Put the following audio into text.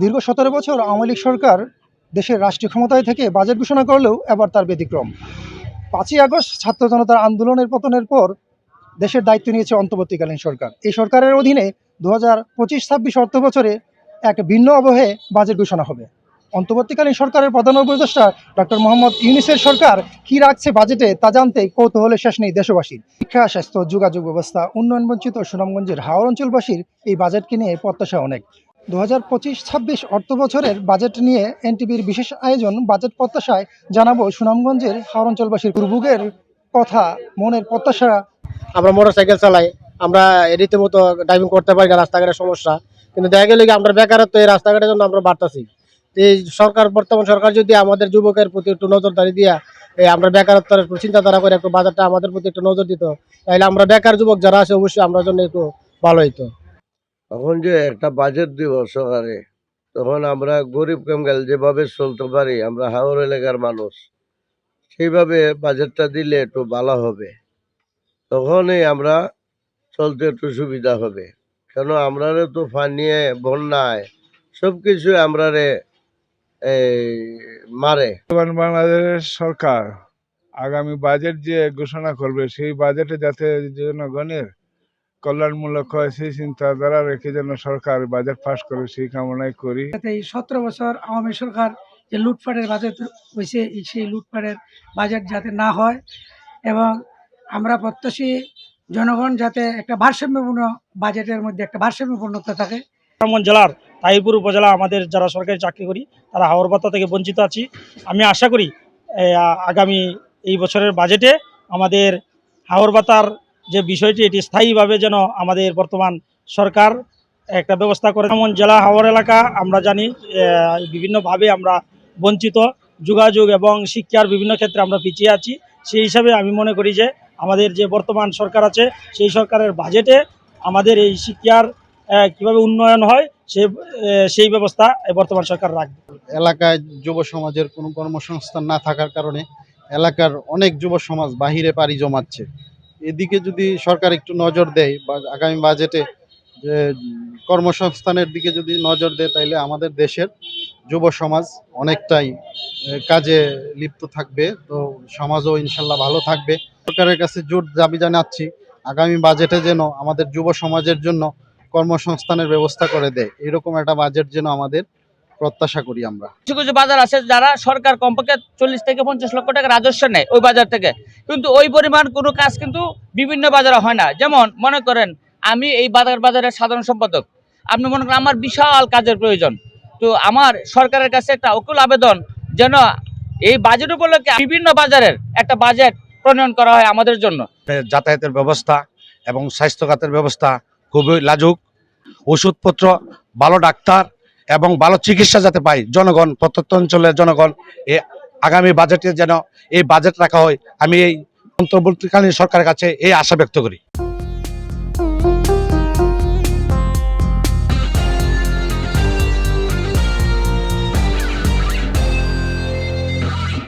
দীর্ঘ 17 বছর আওয়ামী লীগ সরকার দেশের রাষ্ট্রীয় ক্ষমতায় থেকে বাজেট ঘোষণা করলেও এবার তার ব্যতিক্রম। 5ই আগস্ট ছাত্র জনতার আন্দোলনের পতনের পর দেশের দায়িত্ব নিয়েছে অন্তর্বর্তীকালীন সরকার। এই সরকারের অধীনে 2025-26 অর্থ বছরে এক ভিন্ন আবহে বাজেট ঘোষণা হবে। অন্তর্বর্তীকালীন সরকারের প্রধান উপদেষ্টা ডক্টর মোহাম্মদ ইউনূসের সরকার কী রাখছে বাজেটে তা জানতে কৌতূহলের শেষ নেই দেশবাসীর। শিক্ষা, স্বাস্থ্য, যোগাযোগ ব্যবস্থা, উন্নয়ন বঞ্চিত সুনামগঞ্জের হাওর অঞ্চলবাসীর এই বাজেটকে নিয়ে প্রত্যাশা অনেক। 2025-26 অর্থ বছরের বাজেট নিয়ে এনটিভির বিশেষ আয়োজন বাজেট প্রত্যাশায় জানাবো সুনামগঞ্জের হাওর অঞ্চলবাসীর দুর্ভোগের কথা, মনের প্রত্যাশা। আমরা মোটরসাইকেল চালাই, আমরা রীতিমতো ড্রাইভিং করতে পারি না, রাস্তাঘাটের সমস্যা। কিন্তু দেখা গেলে আমরা বেকারত্ব এই রাস্তাঘাটের জন্য আমরা বাড়তেছি। এই সরকার, বর্তমান সরকার যদি আমাদের যুবকের প্রতি একটু নজরদারি দিয়া আমরা বেকারত্বের চিন্তাধারা করে একটু বাজারটা আমাদের প্রতি একটু নজর দিত, তাহলে আমরা বেকার যুবক যারা আছে অবশ্যই আমরা জন্য একটু ভালো হইতো। তখন যে একটা বাজেট দিব সরকারে, তখন আমরা গরিব কামগাল যেভাবে চলতে পারি, আমরা হাওর এলাকার মানুষ, সেইভাবে বাজেটটা দিলে একটু ভালো হবে। তখনই আমরা চলতে একটু সুবিধা হবে। কেন আমরারে তো ফানিয়ে বন্যায় সবকিছু আমরারে এই মারে। বাংলাদেশের সরকার আগামী বাজেট যে ঘোষণা করবে সেই বাজেটে যাতে জনগণের কল্যাণমূলক হয় সেই চিন্তাধারা রেখে যেন সরকার বাজেট পাস করে সেই কামনাই করি। এই 17 বছর আওয়ামী সরকার যে লুটপাটের বাজেট হয়েছে, সেই লুটপাটের বাজেট যাতে না হয় এবং আমরা প্রত্যাশী জনগণ যাতে একটা ভারসাম্যপূর্ণ বাজেটের মধ্যে একটা ভারসাম্যপূর্ণতা থাকে। সুনামগঞ্জ জেলার তাহিরপুর উপজেলা আমাদের যারা সরকারি চাকরি করি তারা হাওর ভাতা থেকে বঞ্চিত আছি। আমি আশা করি আগামী এই বছরের বাজেটে আমাদের হাওর ভাতার যে বিষয়টি এটি স্থায়ীভাবে যেন আমাদের বর্তমান সরকার একটা ব্যবস্থা করে। সুনামগঞ্জ জেলা হাওর এলাকা আমরা জানি বিভিন্নভাবে আমরা বঞ্চিত, যোগাযোগ এবং শিক্ষার বিভিন্ন ক্ষেত্রে আমরা পিছিয়ে আছি। সেই হিসাবে আমি মনে করি যে আমাদের যে বর্তমান সরকার আছে সেই সরকারের বাজেটে আমাদের এই শিক্ষার কিভাবে উন্নয়ন হয় সেই ব্যবস্থা বর্তমান সরকার রাখবে। এলাকায় যুব সমাজের কোনো কর্মসংস্থান না থাকার কারণে এলাকার অনেক যুব সমাজ বাহিরে পাড়ি জমাচ্ছে। এদিকে যদি সরকার একটু নজর দেয় বা আগামী বাজেটে যে কর্মসংস্থানের দিকে যদি নজর দেয়, তাইলে আমাদের দেশের যুব সমাজ অনেকটাই কাজে লিপ্ত থাকবে, তো সমাজও ইনশাল্লাহ ভালো থাকবে। সরকারের কাছে জোর দাবি জানাচ্ছি আগামী বাজেটে যেন আমাদের যুব সমাজের জন্য কর্মসংস্থানের ব্যবস্থা করে দেয়, এরকম একটা বাজেট যেন আমাদের প্রত্যাশা করি আমরা। কিছু কিছু বাজার আছে যারা সরকার কমপক্ষে 40 থেকে 50 লক্ষ টাকা রাজস্ব নেয় ওই বাজার থেকে, কিন্তু ওই পরিমাণ কোনো কাজ কিন্তু বিভিন্ন বাজারে হয় না। যেমন মনে করেন আমি এই বাজারের সাধারণ সম্পাদক, আপনি মনে করেন আমার বিশাল কাজের প্রয়োজন, তো আমার সরকারের কাছে একটা অকুল আবেদন যেন এই বাজেট উপলক্ষে বিভিন্ন বাজারের একটা বাজেট প্রণয়ন করা হয় আমাদের জন্য। যাতায়াতের ব্যবস্থা এবং স্বাস্থ্য খাতের ব্যবস্থা খুবই লাজুক। ওষুধপত্র, ভালো ডাক্তার এবং ভালো চিকিৎসা যাতে পায় জনগণ, প্রত্যন্ত অঞ্চলের জনগণ, আগামী বাজেটে যেন এই বাজেট রাখা হয়, আমি এই অন্তর্বর্তীকালীন সরকারের কাছে এই আশা ব্যক্ত করি।